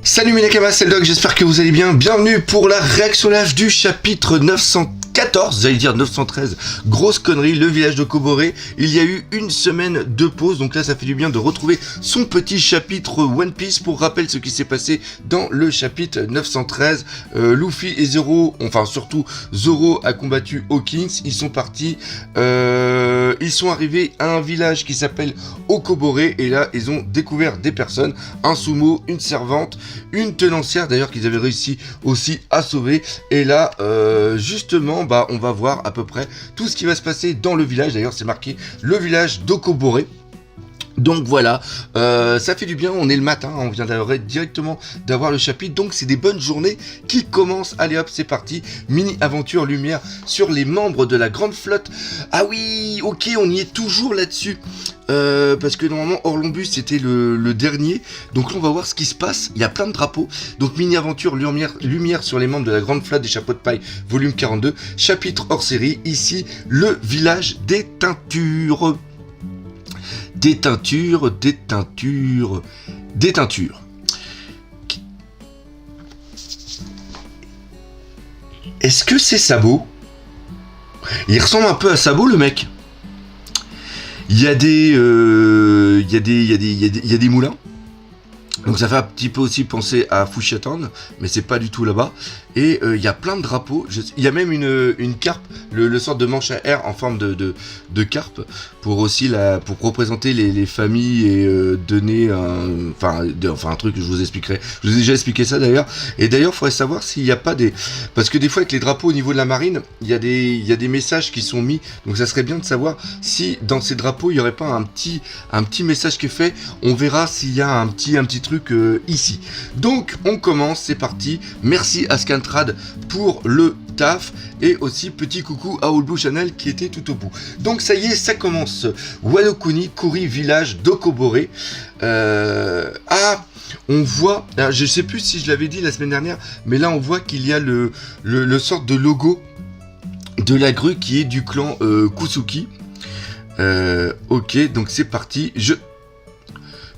Salut mes Nakamas, c'est le Doc, j'espère que vous allez bien. Bienvenue pour la réactionnage du chapitre 914, j'allais dire 913. Grosse connerie, le village de Koboré. Il y a eu une semaine de pause, donc là ça fait du bien de retrouver son petit chapitre One Piece. Pour rappel, ce qui s'est passé dans le chapitre 913, Luffy et Zoro, enfin surtout Zoro a combattu Hawkins. Ils sont partis, ils sont arrivés à un village qui s'appelle Okoboré, et là ils ont découvert des personnes, un sumo, une servante, une tenancière d'ailleurs qu'ils avaient réussi aussi à sauver. Et là justement on va voir à peu près tout ce qui va se passer dans le village. D'ailleurs c'est marqué le village d'Okoboré. Donc voilà, ça fait du bien, on est le matin, on vient directement d'avoir le chapitre, donc c'est des bonnes journées qui commencent. Allez hop, c'est parti, mini aventure lumière sur les membres de la grande flotte. Ah oui, ok, on y est toujours là-dessus, parce que normalement Orlombus c'était le dernier, donc là on va voir ce qui se passe. Il y a plein de drapeaux, donc mini aventure lumière sur les membres de la grande flotte des chapeaux de paille, volume 42, chapitre hors série, ici le village des teintures. Des teintures. Est-ce que c'est Sabo? Il ressemble un peu à Sabo, le mec. Il y a des moulins. Donc ça fait un petit peu aussi penser à Fuchsia Town, mais c'est pas du tout là-bas. Et il y a plein de drapeaux. Il y a même une carpe, le sorte de manche à air en forme de carpe, pour aussi pour représenter les familles et donner un truc que je vous expliquerai. Je vous ai déjà expliqué ça d'ailleurs. Et d'ailleurs, il faudrait savoir s'il n'y a pas des... Parce que des fois, avec les drapeaux au niveau de la marine, il y a des messages qui sont mis. Donc ça serait bien de savoir si dans ces drapeaux, il n'y aurait pas un petit message qui est fait. On verra s'il y a un petit truc ici. Donc on commence, c'est parti. Merci à Scantrad pour le taf, et aussi petit coucou à All Blue Channel qui était tout au bout. Donc ça y est, ça commence. Wano Kuni, Kuri, village d'Okoboré. On voit, alors, je sais plus si je l'avais dit la semaine dernière, mais là on voit qu'il y a le sorte de logo de la grue qui est du clan Kusuki. Ok, donc c'est parti.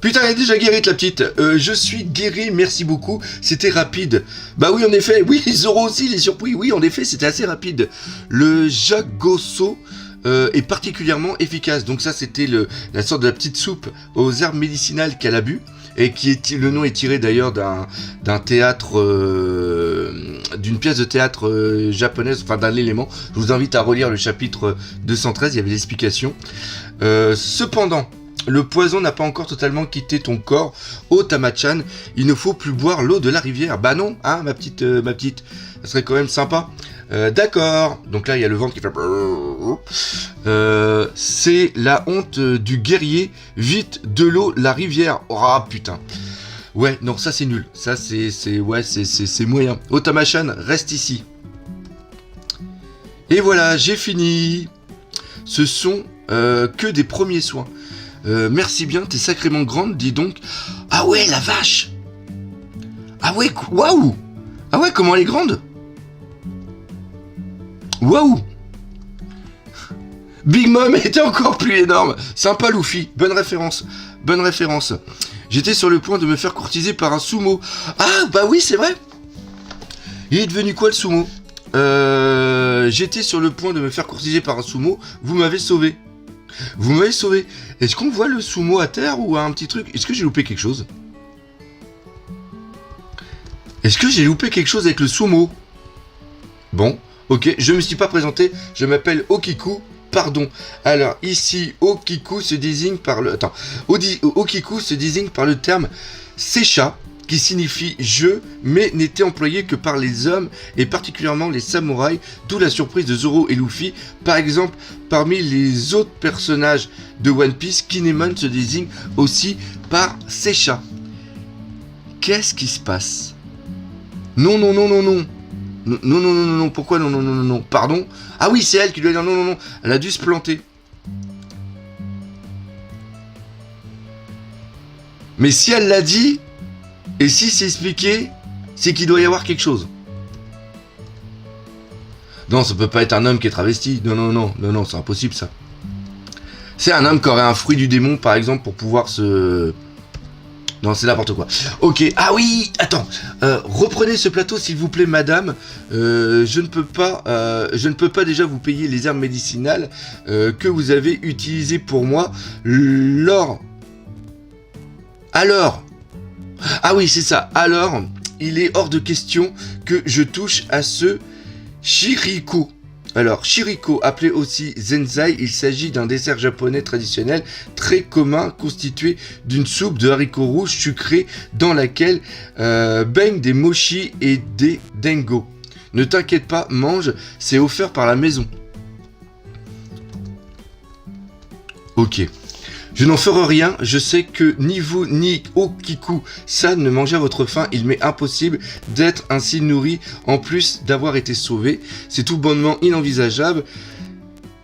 Putain, elle est déjà guérie, la petite. Je suis guéri, merci beaucoup. C'était rapide. Bah oui, en effet. Oui, Zoro aussi, il est surpris. Oui, en effet, c'était assez rapide. Le Jagoso est particulièrement efficace. Donc ça, c'était la sorte de la petite soupe aux herbes médicinales qu'elle a bu. Et le nom est tiré d'ailleurs d'un théâtre, d'une pièce de théâtre japonaise, enfin d'un élément. Je vous invite à relire le chapitre 213, il y avait l'explication. Cependant, le poison n'a pas encore totalement quitté ton corps, oh Tamachan, il ne faut plus boire l'eau de la rivière. Bah non, hein, ma petite, ça serait quand même sympa. D'accord, donc là il y a le vent qui fait... c'est la honte du guerrier, vite de l'eau, la rivière. Oh putain. Ouais, non, ça c'est nul, ça c'est moyen. Oh Tamachan, reste ici. Et voilà, j'ai fini. Ce sont que des premiers soins. Merci bien, t'es sacrément grande, dis donc. Ah ouais, la vache. Ah ouais, waouh. Ah ouais, comment elle est grande. Waouh. Big Mom était encore plus énorme. Sympa Luffy, bonne référence. J'étais sur le point de me faire courtiser par un sumo. Ah bah oui, c'est vrai. Il est devenu quoi le sumo? J'étais sur le point de me faire courtiser par un sumo, vous m'avez sauvé. Est-ce qu'on voit le sumo à terre ou un petit truc? Est-ce que j'ai loupé quelque chose? Avec le sumo? Bon, ok, je me suis pas présenté, je m'appelle Okiku, pardon. Alors ici, Okiku se désigne par le... Okiku se désigne par le terme Seisha, qui signifie je, mais n'était employé que par les hommes et particulièrement les samouraïs, d'où la surprise de Zoro et Luffy. Par exemple, parmi les autres personnages de One Piece, Kinemon se désigne aussi par Seisha. Qu'est-ce qui se passe? Non, pourquoi non, pardon? Ah oui, c'est elle qui doit dire non, elle a dû se planter. Mais si elle l'a dit... Et si c'est expliqué, c'est qu'il doit y avoir quelque chose. Non, ça peut pas être un homme qui est travesti. Non, c'est impossible ça. C'est un homme qui aurait un fruit du démon, par exemple, pour pouvoir se... Non, c'est n'importe quoi. Ok, ah oui, attends. Reprenez ce plateau, s'il vous plaît, madame. Je ne peux pas déjà vous payer les herbes médicinales que vous avez utilisées pour moi Alors. Ah oui, c'est ça. Alors, il est hors de question que je touche à ce Shiriko. Alors, Shiriko, appelé aussi Zenzai, il s'agit d'un dessert japonais traditionnel très commun constitué d'une soupe de haricots rouges sucrés dans laquelle baignent des mochi et des dengo. Ne t'inquiète pas, mange, c'est offert par la maison. Ok. Je n'en ferai rien, je sais que ni vous ni Okiku-san ne mangez à votre faim, il m'est impossible d'être ainsi nourri en plus d'avoir été sauvé. C'est tout bonnement inenvisageable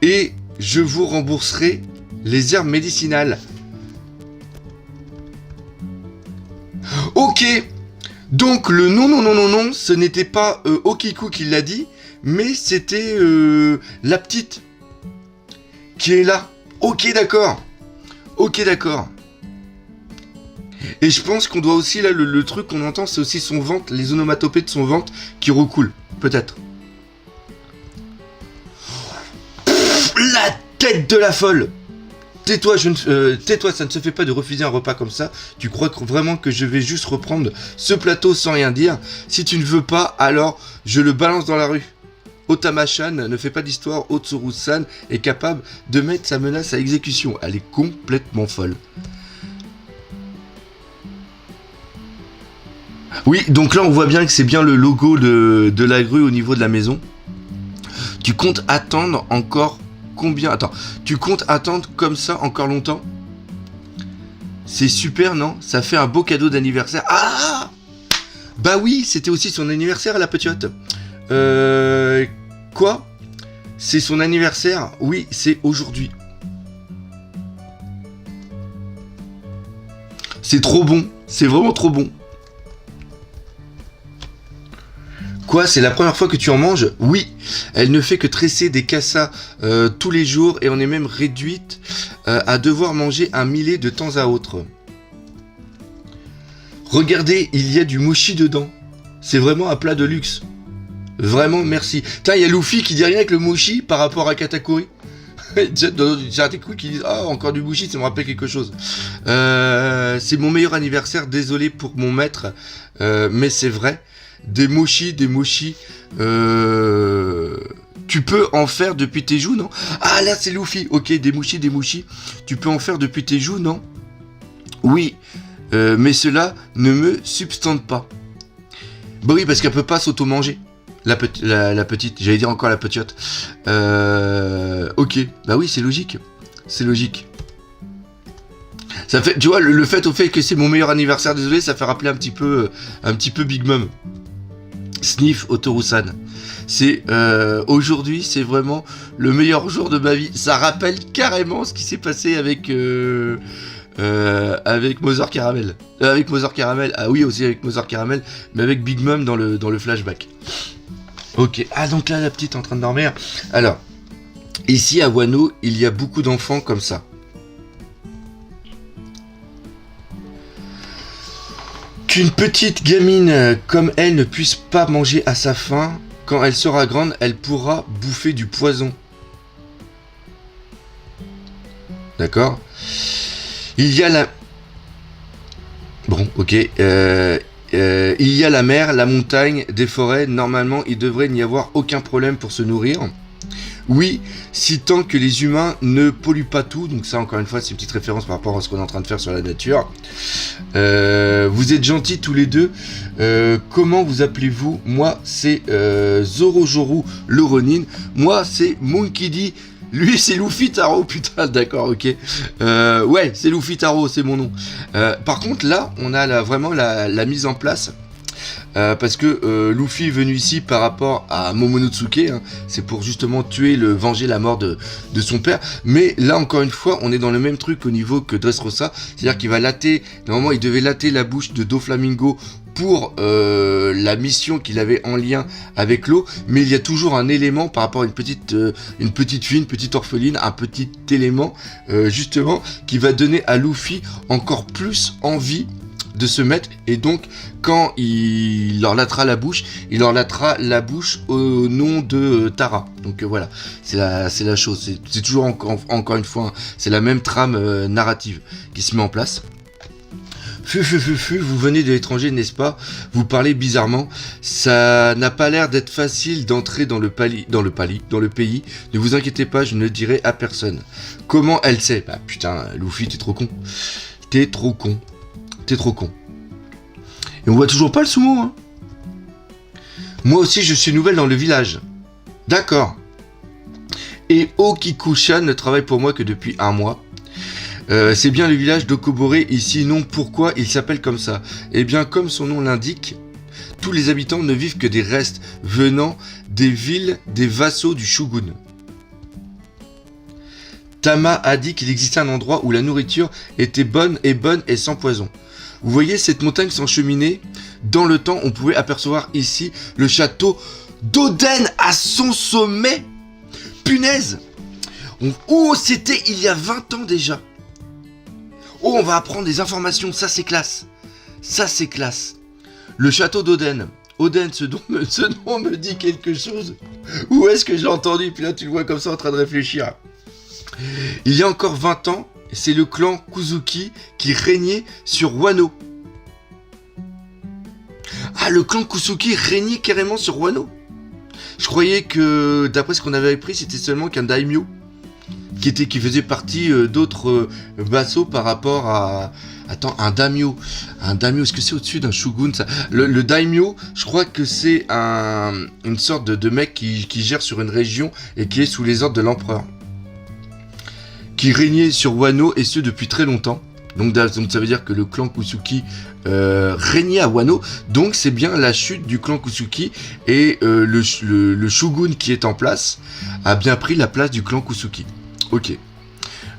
et je vous rembourserai les herbes médicinales. Ok, donc le non, ce n'était pas Okiku qui l'a dit, mais c'était la petite qui est là. Ok, d'accord. Ok, d'accord. Et je pense qu'on doit aussi, là, le truc qu'on entend, c'est aussi son ventre, les onomatopées de son ventre qui recoulent. Peut-être. La tête de la folle. Tais-toi, tais-toi, ça ne se fait pas de refuser un repas comme ça. Tu crois vraiment que je vais juste reprendre ce plateau sans rien dire? Si tu ne veux pas, alors je le balance dans la rue. Otama-chan ne fait pas d'histoire, Otsuru-san est capable de mettre sa menace à exécution. Elle est complètement folle. Oui, donc là on voit bien que c'est bien le logo de la grue au niveau de la maison. Tu comptes attendre encore combien? Attends, tu comptes attendre comme ça encore longtemps? C'est super, non? Ça fait un beau cadeau d'anniversaire. Ah! Bah oui, c'était aussi son anniversaire, la petite. Quoi? C'est son anniversaire? Oui, c'est aujourd'hui. C'est trop bon. C'est vraiment trop bon. Quoi? C'est la première fois que tu en manges? Oui. Elle ne fait que tresser des cassas tous les jours et on est même réduite à devoir manger un millet de temps à autre. Regardez, il y a du mochi dedans. C'est vraiment un plat de luxe. Vraiment, merci. Tiens, il y a Luffy qui dit rien avec le mochi par rapport à Katakuri. J'ai des coups qui disent « Ah, encore du mochi, ça me rappelle quelque chose. » C'est mon meilleur anniversaire, désolé pour mon maître, mais c'est vrai. Des mochi. Tu peux en faire depuis tes joues, non? Ah, là, c'est Luffy. Ok, des mochi. Tu peux en faire depuis tes joues, non? Oui, mais cela ne me substante pas. Bah oui, parce qu'elle peut pas s'auto-manger. La petite, j'allais dire encore la petite. Ok, bah oui, c'est logique. C'est logique. Ça fait, tu vois, le fait que c'est mon meilleur anniversaire, désolé, ça fait rappeler un petit peu Big Mom. Sniff Otoru-san. C'est aujourd'hui, c'est vraiment le meilleur jour de ma vie. Ça rappelle carrément ce qui s'est passé avec Mother Caramel. Avec Mother Caramel. Ah oui, aussi avec Mother Caramel, mais avec Big Mom dans le flashback. Ok, ah donc là la petite est en train de dormir. Alors, ici à Wano, il y a beaucoup d'enfants comme ça. Qu'une petite gamine comme elle ne puisse pas manger à sa faim, quand elle sera grande, elle pourra bouffer du poison. D'accord. Il y a la... Bon, ok. Il y a la mer, la montagne, des forêts. Normalement, il devrait n'y avoir aucun problème pour se nourrir. Oui, si tant que les humains ne polluent pas tout. Donc ça, encore une fois, c'est une petite référence par rapport à ce qu'on est en train de faire sur la nature. Vous êtes gentils tous les deux. Comment vous appelez-vous? Moi, c'est Zorojoru le Ronin. Moi, c'est Monkey D. Lui, c'est Luffy Taro, putain, d'accord, ok. Ouais, c'est Luffy Taro, c'est mon nom. Par contre, là, on a vraiment la mise en place. Parce que Luffy est venu ici par rapport à Momonosuke, hein, c'est pour justement venger la mort de son père. Mais là, encore une fois, on est dans le même truc au niveau que Dressrosa. C'est-à-dire qu'il va latter, normalement, il devait latter la bouche de Doflamingo pour la mission qu'il avait en lien avec l'eau, mais il y a toujours un élément par rapport à une petite fille, une petite orpheline, un petit élément justement qui va donner à Luffy encore plus envie de se mettre, et donc quand il leur lattera la bouche, il leur lattera la bouche au nom de Tara. Donc voilà, c'est la chose, c'est toujours encore une fois, hein, c'est la même trame narrative qui se met en place. Vous venez de l'étranger, n'est-ce pas? Vous parlez bizarrement. Ça n'a pas l'air d'être facile d'entrer dans le pays. Ne vous inquiétez pas, je ne le dirai à personne. Comment elle sait? Bah putain, Luffy, t'es trop con. T'es trop con. Et on voit toujours pas le sumo, hein. Moi aussi, je suis nouvelle dans le village. D'accord. Et Okikushan ne travaille pour moi que depuis 1 mois. C'est bien le village d'Okobore ici, non? Pourquoi il s'appelle comme ça? Eh bien, comme son nom l'indique, tous les habitants ne vivent que des restes venant des villes des vassaux du shogun. Tama a dit qu'il existait un endroit où la nourriture était bonne et sans poison. Vous voyez cette montagne s'encheminer? Dans le temps, on pouvait apercevoir ici le château d'Oden à son sommet. Punaise! Oh, c'était il y a 20 ans déjà. Oh, on va apprendre des informations, ça c'est classe. Le château d'Oden. Oden, ce nom me dit quelque chose. Où est-ce que je l'ai entendu? Puis là, tu le vois comme ça en train de réfléchir. Il y a encore 20 ans, c'est le clan Kuzuki qui régnait sur Wano. Ah, le clan Kuzuki régnait carrément sur Wano. Je croyais que, d'après ce qu'on avait appris, c'était seulement qu'un daimyo qui faisait partie d'autres vassaux par rapport à... Attends, un daimyo, est-ce que c'est au-dessus d'un shogun ça? Le daimyo, je crois que c'est une sorte de mec qui gère sur une région et qui est sous les ordres de l'empereur. Qui régnait sur Wano, et ce depuis très longtemps. Donc ça veut dire que le clan Kusuki régnait à Wano. Donc c'est bien la chute du clan Kusuki, et le shogun qui est en place a bien pris la place du clan Kusuki. Ok.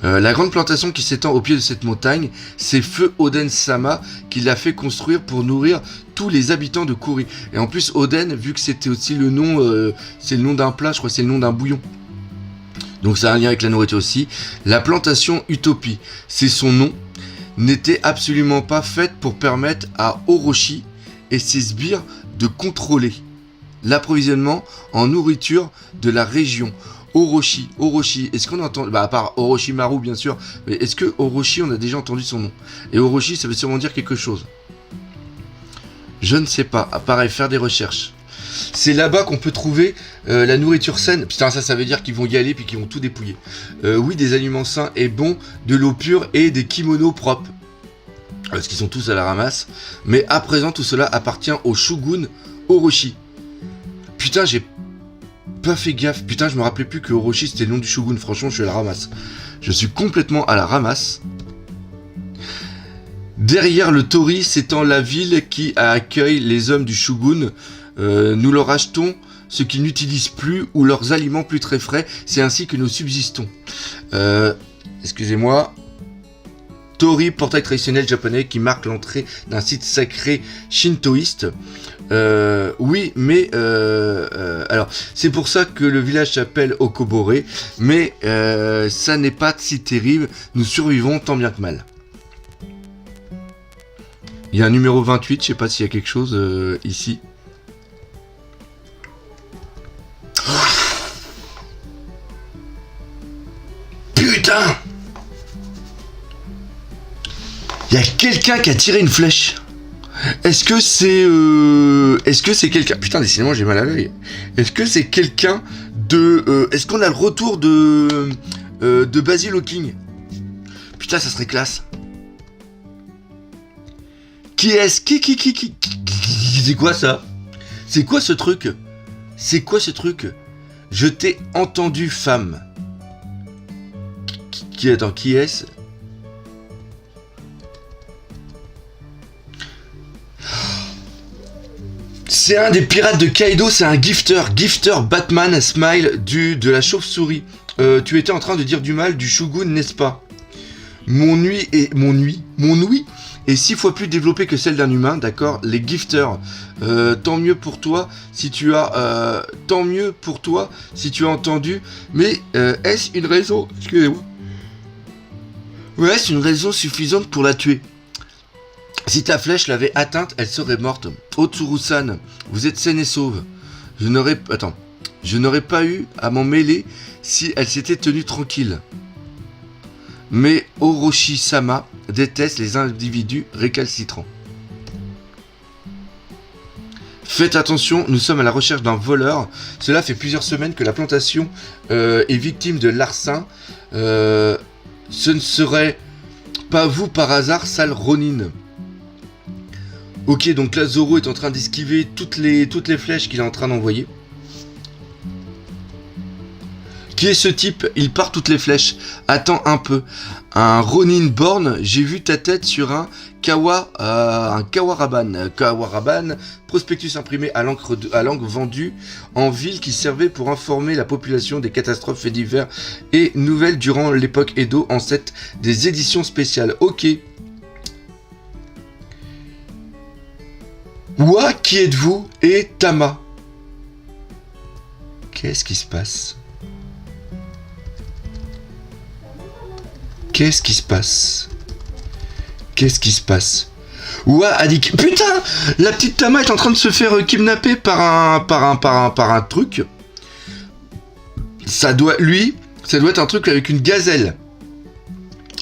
La grande plantation qui s'étend au pied de cette montagne, c'est Feu Oden-sama qui l'a fait construire pour nourrir tous les habitants de Kuri. Et en plus Oden, vu que c'était aussi le nom, c'est le nom d'un plat, je crois que c'est le nom d'un bouillon. Donc ça a un lien avec la nourriture aussi. La plantation Utopie, c'est son nom, n'était absolument pas faite pour permettre à Orochi et ses sbires de contrôler l'approvisionnement en nourriture de la région. Orochi, est-ce qu'on entend... Bah à part Orochimaru bien sûr, mais est-ce que Orochi, on a déjà entendu son nom? Et Orochi, ça veut sûrement dire quelque chose. Je ne sais pas, pareil, faire des recherches. C'est là-bas qu'on peut trouver la nourriture saine. Putain, ça veut dire qu'ils vont y aller puis qu'ils vont tout dépouiller. Oui, des aliments sains et bons, de l'eau pure et des kimonos propres. Parce qu'ils sont tous à la ramasse. Mais à présent, tout cela appartient au shogun Orochi. Putain, j'ai pas fait gaffe. Putain, je me rappelais plus que Orochi c'était le nom du shogun. Franchement, je suis à la ramasse. Je suis complètement à la ramasse. Derrière le Tori s'étend la ville qui accueille les hommes du shogun. Nous leur achetons ce qu'ils n'utilisent plus ou leurs aliments plus très frais. C'est ainsi que nous subsistons. Excusez-moi. Tori, portail traditionnel japonais qui marque l'entrée d'un site sacré shintoïste. Oui, mais alors c'est pour ça que le village s'appelle Okobore, mais ça n'est pas si terrible. Nous survivons tant bien que mal. Il y a un numéro 28, je sais pas s'il y a quelque chose ici. Putain! Il y a quelqu'un qui a tiré une flèche. Est-ce que c'est quelqu'un... Putain, décidément, j'ai mal à l'œil. Est-ce que c'est quelqu'un de... Est-ce qu'on a le retour de Basil Hawking? Putain, ça serait classe. Qui est-ce? Qui c'est quoi ça? C'est quoi ce truc? Je t'ai entendu, femme. Attends, qui est-ce? C'est un des pirates de Kaido, c'est un gifter Batman Smile de la chauve-souris. Tu étais en train de dire du mal du shogun, n'est-ce pas? Mon ouïe est 6 fois plus développée que celle d'un humain, d'accord? Les gifters, tant mieux pour toi si tu as entendu, mais est-ce une raison, excusez-moi, ouais, c'est une raison suffisante pour la tuer? Si ta flèche l'avait atteinte, elle serait morte. Otsuru-san, vous êtes saine et sauve. Je n'aurais pas eu à m'en mêler si elle s'était tenue tranquille. Mais Orochi-sama déteste les individus récalcitrants. Faites attention, nous sommes à la recherche d'un voleur. Cela fait plusieurs semaines que la plantation est victime de larcin. Ce ne serait pas vous par hasard, sale Ronin. Ok, donc là Zoro est en train d'esquiver toutes les flèches qu'il est en train d'envoyer. Qui est ce type? Il part toutes les flèches. Attends un peu. Un Ronin Born, j'ai vu ta tête sur un Kawaraban. Kawaraban, prospectus imprimé à l'encre vendue en ville qui servait pour informer la population des catastrophes, faits divers et nouvelles durant l'époque Edo, ancêtre des éditions spéciales. Ok. Wa, qui êtes-vous? Et Tama. Qu'est-ce qui se passe? Qu'est-ce qui se passe? Qu'est-ce qui se passe? Ouah a dit... Putain! La petite Tama est en train de se faire kidnapper par un truc. Ça doit être un truc avec une gazelle.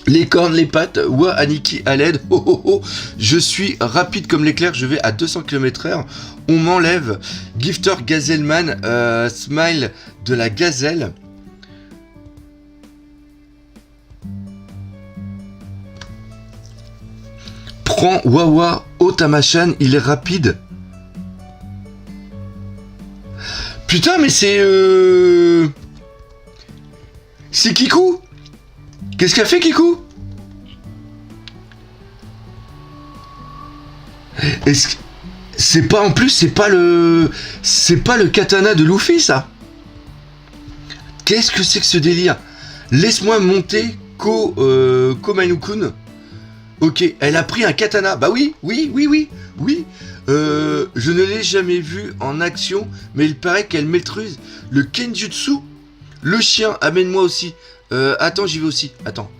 Les cornes, les pattes. Ouah, Aniki à l'aide. Oh oh oh. Je suis rapide comme l'éclair, je vais à 200 km/h. On m'enlève. Gifter Gazelman, smile de la gazelle. Prends Wawa Otamachan, il est rapide. Putain, mais c'est c'est Kiku. Qu'est-ce qu'a fait Kiku? C'est pas en plus, c'est pas le katana de Luffy, ça. Qu'est-ce que c'est que ce délire? Laisse-moi monter Komainu-kun. Ok, elle a pris un katana. Bah oui. Je ne l'ai jamais vue en action, mais il paraît qu'elle maîtrise le kenjutsu. Le chien, amène-moi aussi. Attends, j'y vais aussi. Attends.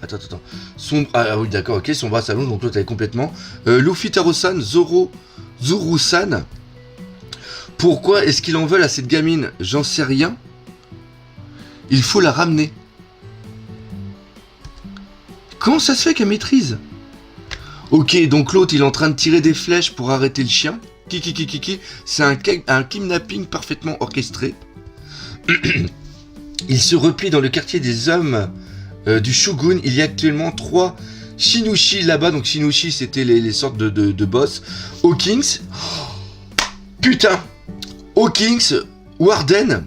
Ah oui, d'accord, ok, son bras s'allonge, donc l'autre elle est complètement. Luffy Taro-san, Zuru-san. Pourquoi est-ce qu'ils en veulent à cette gamine? J'en sais rien. Il faut la ramener. Comment ça se fait qu'elle maîtrise? Ok, donc l'autre il est en train de tirer des flèches pour arrêter le chien. Kiki. C'est un kidnapping parfaitement orchestré. Il se replie dans le quartier des hommes du Shogun. Il y a actuellement 3 Shinushi là-bas. Donc Shinushi c'était les sortes de boss. Hawkins. Putain. Hawkins. Warden.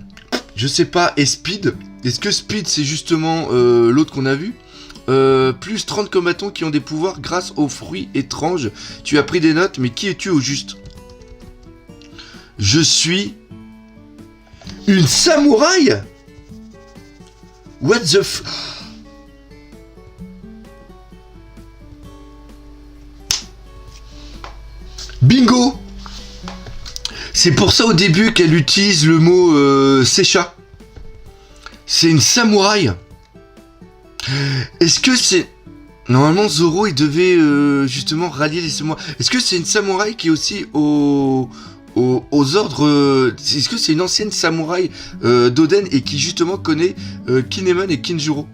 Je sais pas. Et Speed. Est-ce que Speed c'est justement l'autre qu'on a vu? Plus 30 combattants qui ont des pouvoirs grâce aux fruits étranges. Tu as pris des notes, mais qui es-tu au juste? Je suis une samouraï. What the f... Bingo. C'est pour ça au début qu'elle utilise le mot Seisha. C'est une samouraï. Est-ce que c'est... Normalement Zoro il devait justement rallier les samouraïs. Est-ce que c'est une samouraï qui est aussi aux ordres... Est-ce que c'est une ancienne samouraï d'Oden et qui justement connaît Kinemon et Kinjuro?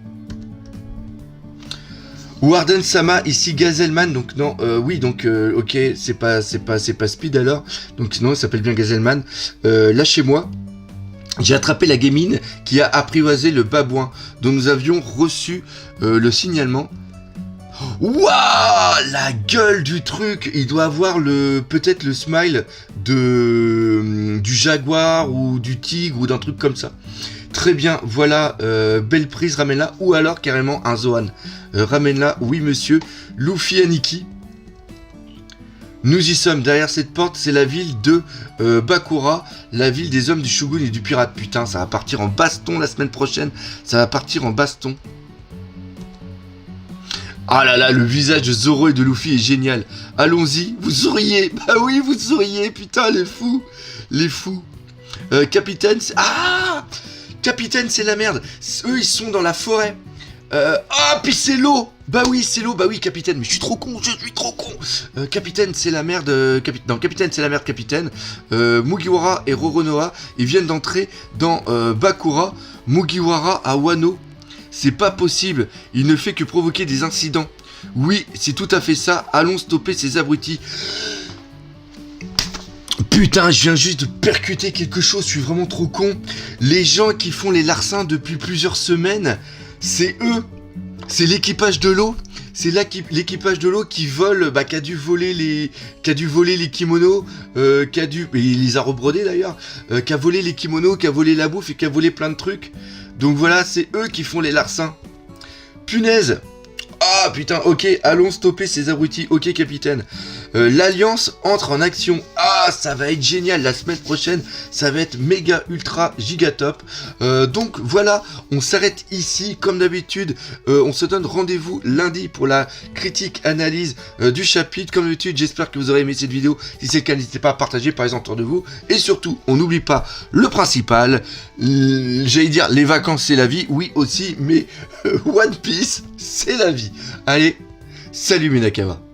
Warden Sama, ici Gazelman, donc non, oui, donc ok, c'est pas Speed alors, donc non, il s'appelle bien Gazelman. Lâchez-moi. J'ai attrapé la gamine qui a apprivoisé le babouin dont nous avions reçu le signalement. Waouh, la gueule du truc. Il doit avoir peut-être le smile du jaguar ou du tigre ou d'un truc comme ça. Très bien, voilà, belle prise, ramène-la. Ou alors carrément un Zoan. Ramène-la, oui monsieur. Luffy Aniki. Nous y sommes, derrière cette porte, c'est la ville de Bakura, la ville des hommes du Shogun et du pirate. Putain, ça va partir en baston la semaine prochaine. Ça va partir en baston. Ah là là, le visage de Zoro et de Luffy est génial. Allons-y, vous souriez. Bah oui, vous souriez, putain, les fous. Les fous. Capitaine, Capitaine, c'est la merde. Eux, ils sont dans la forêt. Puis c'est l'eau. Bah oui, c'est l'eau, bah oui, capitaine, mais je suis trop con. Capitaine, c'est la mère de... capitaine, c'est la mère de capitaine. Mugiwara et Roronoa, ils viennent d'entrer dans Bakura. Mugiwara à Wano. C'est pas possible, il ne fait que provoquer des incidents. Oui, c'est tout à fait ça, allons stopper ces abrutis. Putain, je viens juste de percuter quelque chose, je suis vraiment trop con. Les gens qui font les larcins depuis plusieurs semaines, c'est eux. C'est l'équipage de l'eau. C'est l'équipage de l'eau qui vole, qui a dû voler les kimonos, et il les a rebrodés d'ailleurs, qui a volé les kimonos, qui a volé la bouffe et qui a volé plein de trucs. Donc voilà, c'est eux qui font les larcins. Punaise. Ah putain, ok, allons stopper ces abrutis, ok capitaine. L'Alliance entre en action. Ah, ça va être génial, la semaine prochaine, ça va être méga ultra giga top. Donc voilà, on s'arrête ici, comme d'habitude, on se donne rendez-vous lundi pour la critique analyse du chapitre. Comme d'habitude, j'espère que vous aurez aimé cette vidéo. Si c'est le cas, n'hésitez pas à partager par les autour de vous. Et surtout, on n'oublie pas le principal, j'allais dire les vacances c'est la vie, oui aussi, mais One Piece c'est la vie. Allez, salut mes Nakama.